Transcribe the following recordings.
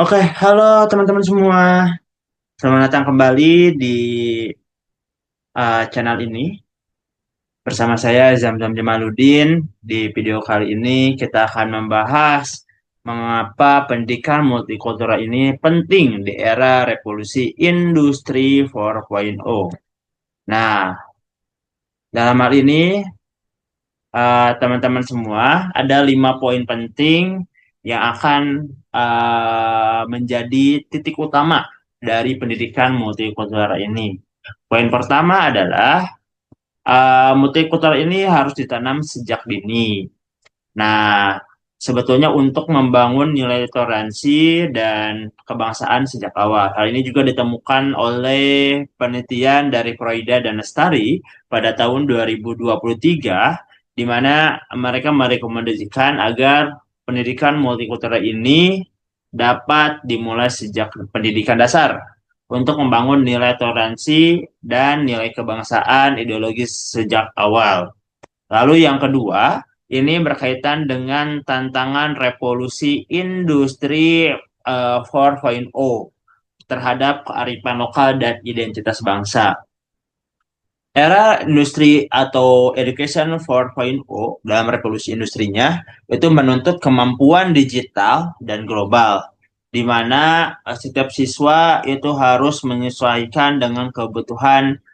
Oke, halo teman-teman semua. Selamat datang kembali di channel ini. Bersama saya Zamzam Jamaluddin. Di video kali ini kita akan membahas mengapa pendidikan multikultural ini penting di era revolusi industri 4.0. Nah, dalam hal ini teman-teman semua ada 5 poin penting yang akan menjadi titik utama dari pendidikan multikultural ini. Poin pertama adalah multikultural ini harus ditanam sejak dini. Nah, sebetulnya untuk membangun nilai toleransi dan kebangsaan sejak awal. Hal ini juga ditemukan oleh penelitian dari Proida dan Lestari pada tahun 2023, di mana mereka merekomendasikan agar pendidikan multikultural ini dapat dimulai sejak pendidikan dasar untuk membangun nilai toleransi dan nilai kebangsaan ideologis sejak awal. Lalu yang kedua, ini berkaitan dengan tantangan revolusi industri 4.0 terhadap kearifan lokal dan identitas bangsa. Era industri atau education 4.0 dalam revolusi industrinya itu menuntut kemampuan digital dan global, di mana setiap siswa itu harus menyesuaikan dengan kebutuhan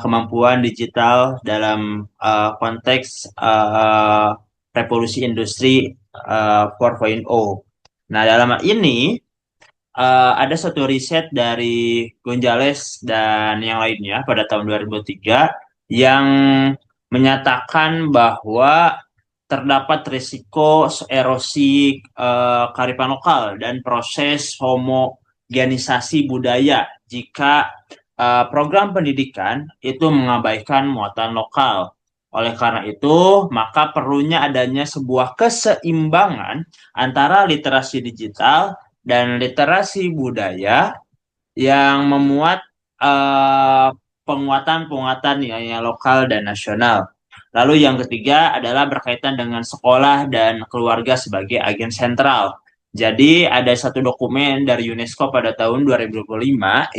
kemampuan digital dalam konteks revolusi industri 4.0. Nah, dalam hal ini ada satu riset dari Gonzales dan yang lainnya pada tahun 2003 yang menyatakan bahwa terdapat risiko erosi kearifan lokal dan proses homogenisasi budaya jika program pendidikan itu mengabaikan muatan lokal. Oleh karena itu, maka perlunya adanya sebuah keseimbangan antara literasi digital dan literasi budaya yang memuat eh, penguatan-penguatan nilai lokal dan nasional. Lalu yang ketiga adalah berkaitan dengan sekolah dan keluarga sebagai agen sentral. Jadi ada satu dokumen dari UNESCO pada tahun 2025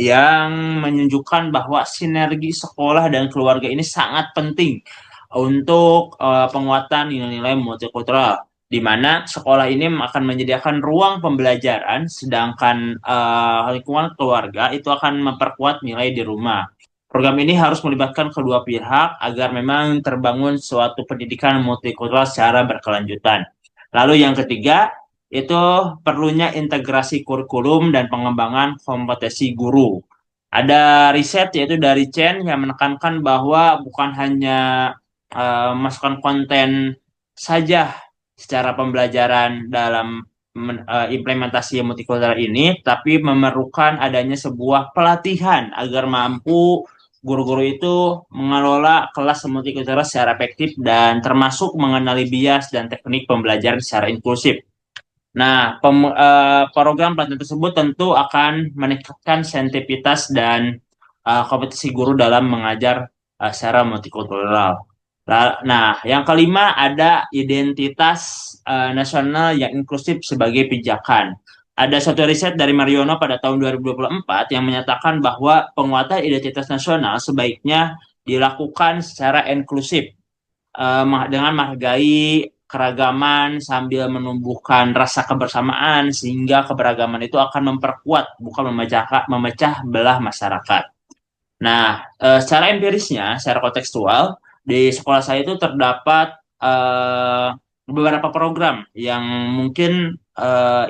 yang menunjukkan bahwa sinergi sekolah dan keluarga ini sangat penting untuk penguatan nilai-nilai multikultural, di mana sekolah ini akan menyediakan ruang pembelajaran, sedangkan lingkungan keluarga itu akan memperkuat nilai di rumah. Program ini harus melibatkan kedua pihak agar memang terbangun suatu pendidikan multikultural secara berkelanjutan. Lalu yang ketiga, itu perlunya integrasi kurikulum dan pengembangan kompetensi guru. Ada riset yaitu dari Chen yang menekankan bahwa bukan hanya masukkan konten saja secara pembelajaran dalam implementasi multikultural ini, tapi memerlukan adanya sebuah pelatihan agar mampu guru-guru itu mengelola kelas multikultural secara efektif dan termasuk mengenali bias dan teknik pembelajaran secara inklusif. Nah, program pelatihan tersebut tentu akan meningkatkan sensitivitas dan kompetisi guru dalam mengajar secara multikultural. Nah, yang kelima ada identitas nasional yang inklusif sebagai pijakan. Ada suatu riset dari Mariono pada tahun 2024 yang menyatakan bahwa penguatan identitas nasional sebaiknya dilakukan secara inklusif dengan menghargai keragaman sambil menumbuhkan rasa kebersamaan sehingga keberagaman itu akan memperkuat bukan memecah belah masyarakat. Nah, secara empirisnya, secara kontekstual, di sekolah saya itu terdapat beberapa program yang mungkin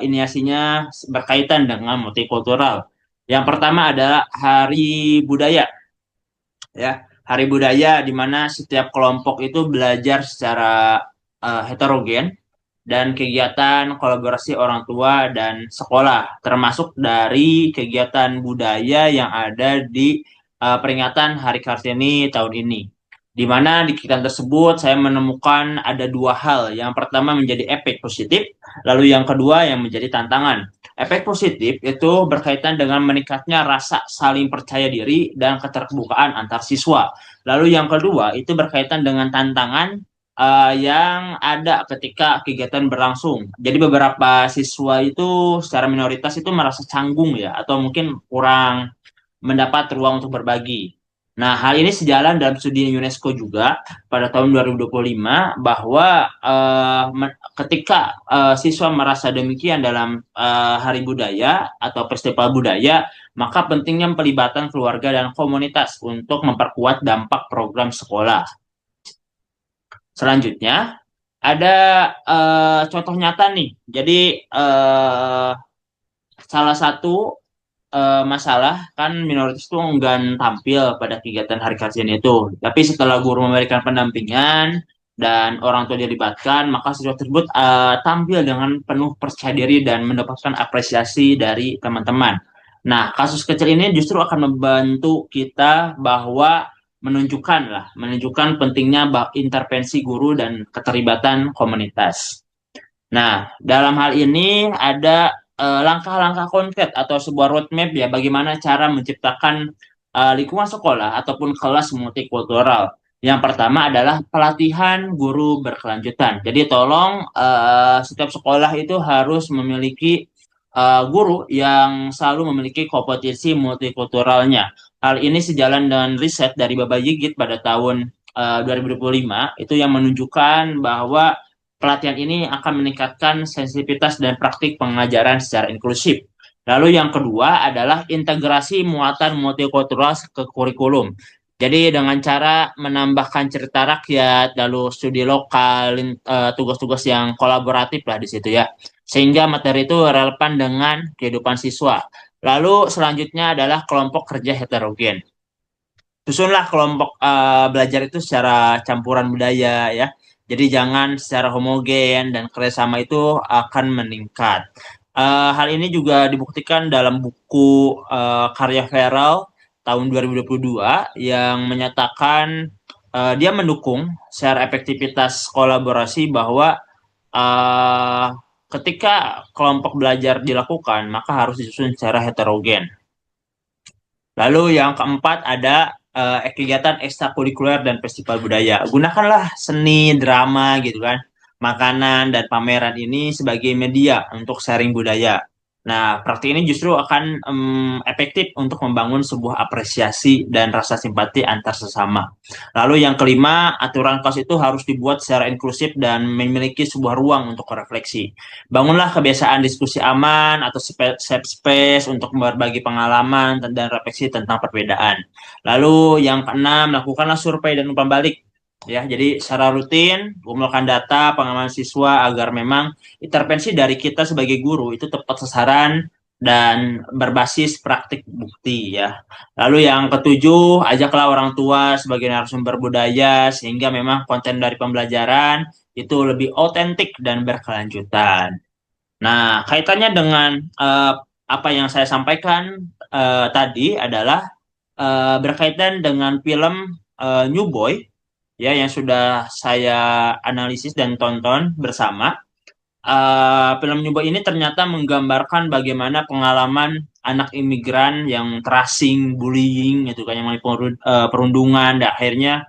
inisiasinya berkaitan dengan multikultural. Yang pertama adalah Hari Budaya, ya. Hari Budaya di mana setiap kelompok itu belajar secara heterogen dan kegiatan kolaborasi orang tua dan sekolah, termasuk dari kegiatan budaya yang ada di peringatan Hari Kartini tahun ini. Di mana di kegiatan tersebut saya menemukan ada dua hal. Yang pertama menjadi efek positif, lalu yang kedua yang menjadi tantangan. Efek positif itu berkaitan dengan meningkatnya rasa saling percaya diri dan keterbukaan antar siswa. Lalu yang kedua itu berkaitan dengan tantangan yang ada ketika kegiatan berlangsung. Jadi beberapa siswa itu secara minoritas itu merasa canggung ya, atau mungkin kurang mendapat ruang untuk berbagi. Nah, hal ini sejalan dalam studi UNESCO juga pada tahun 2025 bahwa ketika siswa merasa demikian dalam hari budaya atau festival budaya, maka pentingnya pelibatan keluarga dan komunitas untuk memperkuat dampak program sekolah. Selanjutnya, ada contoh nyata nih. Jadi, eh, salah satu masalah kan minoritas itu enggan tampil pada kegiatan hari Kartini itu. Tapi setelah guru memberikan pendampingan dan orang tua dilibatkan, maka siswa tersebut tampil dengan penuh percaya diri dan mendapatkan apresiasi dari teman-teman. Nah, kasus kecil ini justru akan membantu kita bahwa menunjukkan pentingnya intervensi guru dan keterlibatan komunitas. Nah, dalam hal ini ada langkah-langkah konkret atau sebuah roadmap ya bagaimana cara menciptakan lingkungan sekolah ataupun kelas multikultural. Yang pertama adalah pelatihan guru berkelanjutan. Jadi tolong setiap sekolah itu harus memiliki guru yang selalu memiliki kompetensi multikulturalnya. Hal ini sejalan dengan riset dari Baba Yigit pada tahun 2025 itu yang menunjukkan bahwa pelatihan ini akan meningkatkan sensitivitas dan praktik pengajaran secara inklusif. Lalu yang kedua adalah integrasi muatan multikultural ke kurikulum. Jadi dengan cara menambahkan cerita rakyat, lalu studi lokal, tugas-tugas yang kolaboratif lah di situ ya. Sehingga materi itu relevan dengan kehidupan siswa. Lalu selanjutnya adalah kelompok kerja heterogen. Susunlah kelompok belajar itu secara campuran budaya ya. Jadi jangan secara homogen dan kerjasama itu akan meningkat. Hal ini juga dibuktikan dalam buku karya Feral tahun 2022 yang menyatakan dia mendukung secara efektivitas kolaborasi bahwa uh, ketika kelompok belajar dilakukan maka harus disusun secara heterogen. Lalu yang keempat ada kegiatan ekstrakurikuler dan festival budaya. Gunakanlah seni, drama gitu kan, makanan dan pameran ini sebagai media untuk sharing budaya. Nah, praktik ini justru akan efektif untuk membangun sebuah apresiasi dan rasa simpati antar sesama. Lalu yang kelima, aturan kelas itu harus dibuat secara inklusif dan memiliki sebuah ruang untuk refleksi. Bangunlah kebiasaan diskusi aman atau safe space untuk berbagi pengalaman dan refleksi tentang perbedaan. Lalu yang keenam, lakukanlah survei dan umpan balik. Ya, jadi secara rutin kumpulkan data pengalaman siswa agar memang intervensi dari kita sebagai guru itu tepat sasaran dan berbasis praktik bukti ya. Lalu yang ketujuh, ajaklah orang tua sebagai narasumber budaya sehingga memang konten dari pembelajaran itu lebih otentik dan berkelanjutan. Nah, kaitannya dengan apa yang saya sampaikan tadi adalah berkaitan dengan film New Boy ya yang sudah saya analisis dan tonton bersama. Film New Boy ini ternyata menggambarkan bagaimana pengalaman anak imigran yang terasing, bullying, gitu kan, yang melalui perundungan, dan akhirnya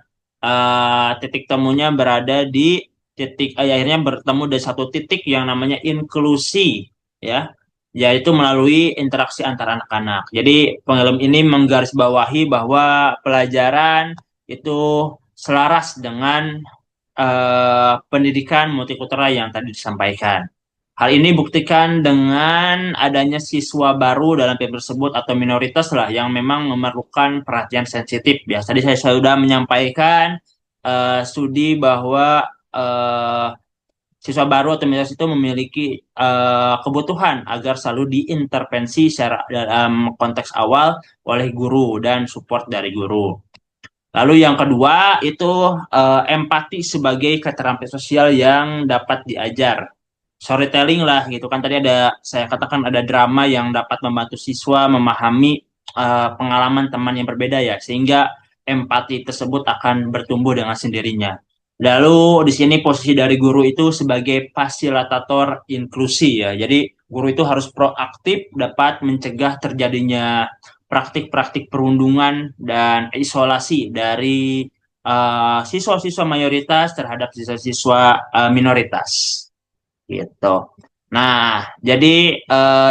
titik temunya berada di akhirnya bertemu dari satu titik yang namanya inklusi, ya, yaitu melalui interaksi antara anak-anak. Jadi film ini menggarisbawahi bahwa pelajaran itu selaras dengan pendidikan multikultural yang tadi disampaikan. Hal ini buktikan dengan adanya siswa baru dalam film tersebut atau minoritas lah yang memang memerlukan perhatian sensitif. Biasa tadi saya sudah menyampaikan studi bahwa siswa baru atau minoritas itu memiliki kebutuhan agar selalu diintervensi secara dalam konteks awal oleh guru dan support dari guru. Lalu yang kedua itu empati sebagai keterampilan sosial yang dapat diajar. Storytelling lah gitu kan, tadi ada saya katakan ada drama yang dapat membantu siswa memahami pengalaman teman yang berbeda ya, sehingga empati tersebut akan bertumbuh dengan sendirinya. Lalu di sini posisi dari guru itu sebagai fasilitator inklusi ya. Jadi guru itu harus proaktif dapat mencegah terjadinya praktik-praktik perundungan dan isolasi dari siswa-siswa mayoritas terhadap siswa-siswa minoritas gitu. Nah, jadi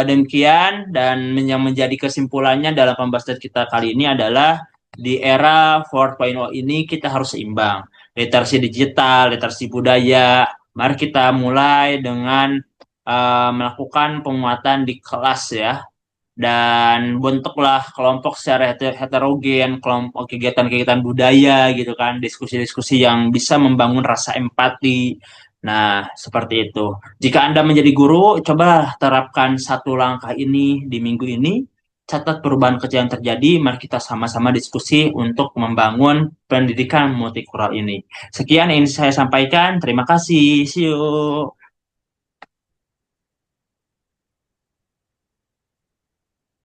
demikian dan yang menjadi kesimpulannya dalam pembahasan kita kali ini adalah di era 4.0 ini kita harus seimbang. Literasi digital, literasi budaya. Mari kita mulai dengan melakukan penguatan di kelas ya, dan bentuklah kelompok secara heterogen, kelompok kegiatan-kegiatan budaya gitu kan, diskusi-diskusi yang bisa membangun rasa empati. Nah, seperti itu. Jika Anda menjadi guru, coba terapkan satu langkah ini di minggu ini. Catat perubahan kecil yang terjadi, mari kita sama-sama diskusi untuk membangun pendidikan multikultural ini. Sekian yang ingin saya sampaikan. Terima kasih. See you.